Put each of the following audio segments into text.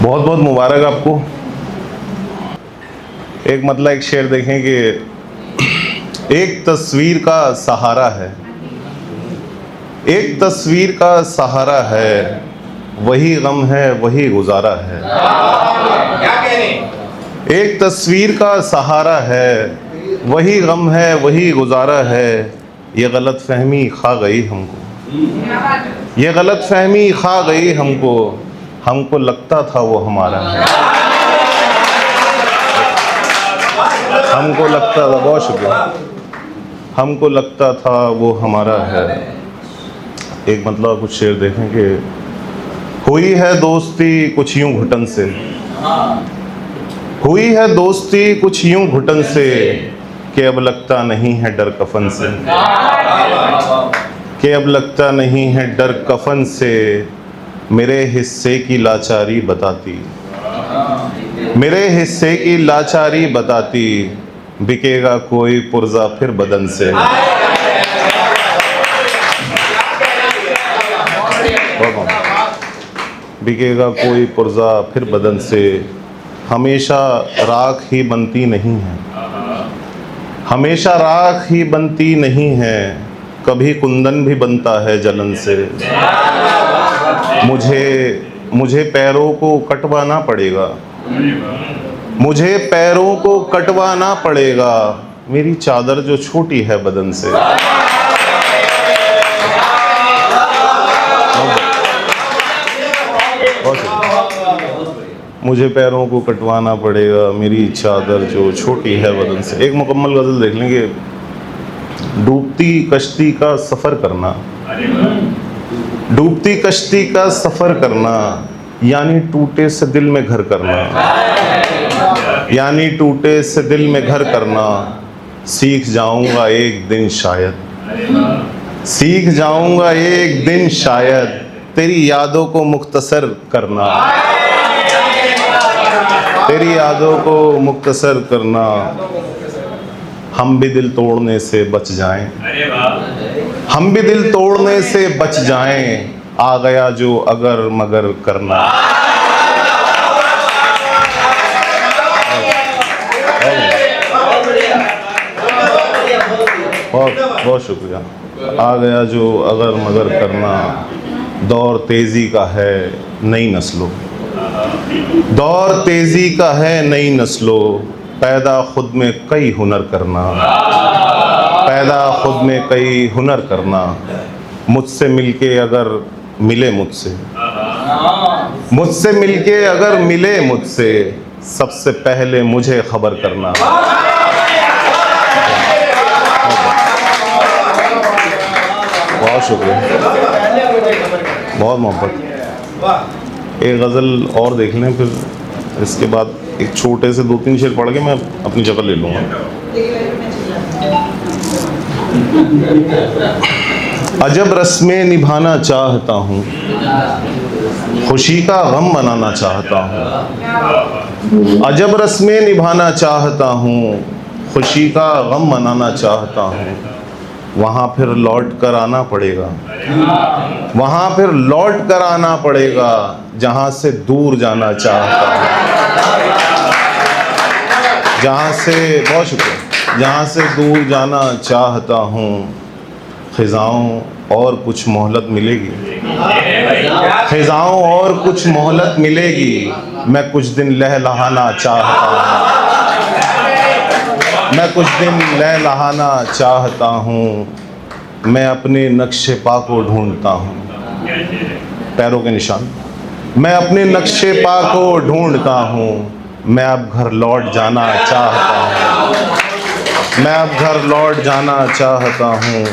बहुत बहुत मुबारक आपको। एक मतलब एक शेर देखें कि एक तस्वीर का सहारा है, एक तस्वीर का सहारा है, वही गम है वही गुजारा है। क्या कह रहे हैं? एक तस्वीर का सहारा है, वही गम है वही गुजारा है। ये गलत फहमी खा गई हमको, ये गलत फहमी खा गई हमको, हमको लगता था वो हमारा है, हमको लगता था। बहुत शुक्रिया। हमको लगता था वो हमारा है। एक मतलब कुछ शेर देखें कि हुई है दोस्ती कुछ यूं घुटन से, हुई है दोस्ती कुछ यूं घुटन से, कि अब लगता नहीं है डर कफन से, कि अब लगता नहीं है डर कफन से। मेरे हिस्से की लाचारी बताती, मेरे हिस्से की लाचारी बताती, बिकेगा कोई पुर्जा फिर बदन से। बिकेगा कोई पुर्जा फिर बदन से। हमेशा राख ही बनती नहीं है, हमेशा राख ही बनती नहीं है, कभी कुंदन भी बनता है जलन से। मुझे पैरों को कटवाना पड़ेगा, मुझे पैरों को कटवाना पड़ेगा, मेरी चादर जो छोटी है बदन से। मुझे पैरों को कटवाना पड़ेगा, मेरी चादर जो छोटी है बदन से। एक मुकम्मल गज़ल देख लेंगे। डूबती कश्ती का सफ़र करना, डूबती कश्ती का सफ़र करना, यानी टूटे से दिल में घर करना, यानी टूटे से दिल में घर करना। सीख जाऊंगा एक दिन शायद, सीख जाऊंगा एक दिन शायद, तेरी यादों को मुख्तसर करना, तेरी यादों को मुख्तसर करना। हम भी दिल तोड़ने से बच जाएं, हम भी दिल तोड़ने से बच जाएं, आ गया जो अगर मगर करना। बहुत बहुत शुक्रिया। आ गया जो अगर मगर करना। दौर तेजी का है नई नस्लों, दौर तेजी का है नई नस्लों, पैदा खुद में कई हुनर करना, पैदा खुद में कई हुनर करना। मुझसे मिलके अगर मिले मुझसे, मुझसे मिलके अगर मिले मुझसे, सबसे पहले मुझे खबर करना। बहुत शुक्रिया, बहुत मोहब्बत। एक गज़ल और देख लें, फिर इसके बाद एक छोटे से 2-3 शेर पढ़ के मैं अपनी जगह ले लूँगा। अजब रस्में निभाना चाहता हूँ, खुशी का गम मनाना चाहता हूँ। अजब रस्में निभाना चाहता हूँ, खुशी का गम मनाना चाहता हूँ। वहाँ फिर लौट कर आना पड़ेगा, वहाँ फिर लौट कर आना पड़ेगा, जहाँ से दूर जाना चाहता हूँ, जहाँ से, बहुत शुक्रिया, जहाँ से दूर जाना चाहता हूँ। ख़िज़ाओं और कुछ मोहलत मिलेगी, ख़िज़ाओं और कुछ मोहलत मिलेगी, मैं कुछ दिन लहलहाना चाहता हूँ, मैं कुछ दिन लहलहाना चाहता हूँ। मैं अपने नक्शे पा को ढूंढता हूँ, पैरों के निशान, मैं अपने नक्शे पा को ढूंढता हूँ। मैं अब घर लौट जाना चाहता हूँ, मैं अब घर लौट जाना चाहता हूँ।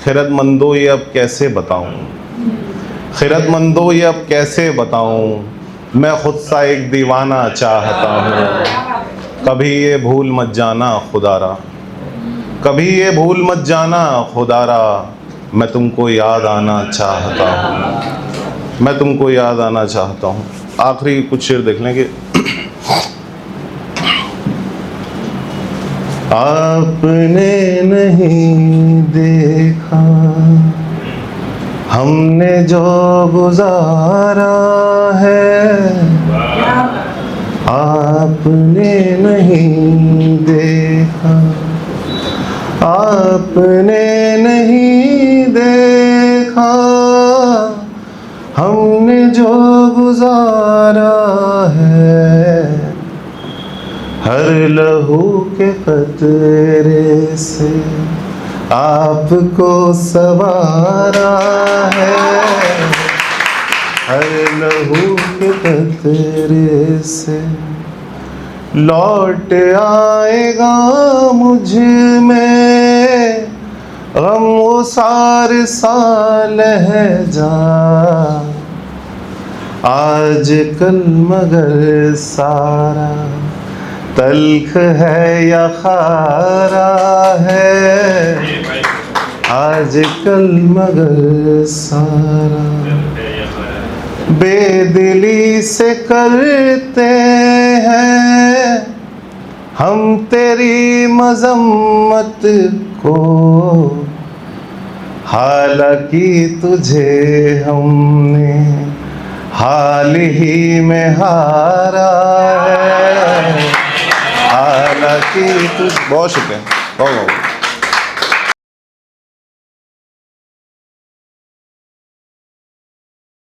खैरतमंदो ये अब कैसे बताऊँ, खैरतमंदो ये अब कैसे बताऊँ। मैं खुद सा एक दीवाना चाहता हूँ। कभी ये भूल मत जाना खुदारा, कभी ये भूल मत जाना खुदारा, मैं तुमको याद आना चाहता हूँ, मैं तुमको याद आना चाहता हूँ। आखिरी कुछ शेर देख लेंगे। आपने नहीं देखा हमने जो गुजारा है आपने नहीं देखा, आपने नहीं देखा। हमने जो गुजारा है हर लहू के कतरे से आपको सवारा है, हर लहू के कतरे से लौट आएगा मुझ में गम वो सार सा लहजा आज कल मगर सारा तल्ख है या खारा है, आज कल मगर सारा बेदिली से करते हैं हम तेरी मजम्मत को, हालांकि तुझे हमने हाल ही में हारा है, हालांकि तुझ बहुत शुक्रिया, बहुत बहुत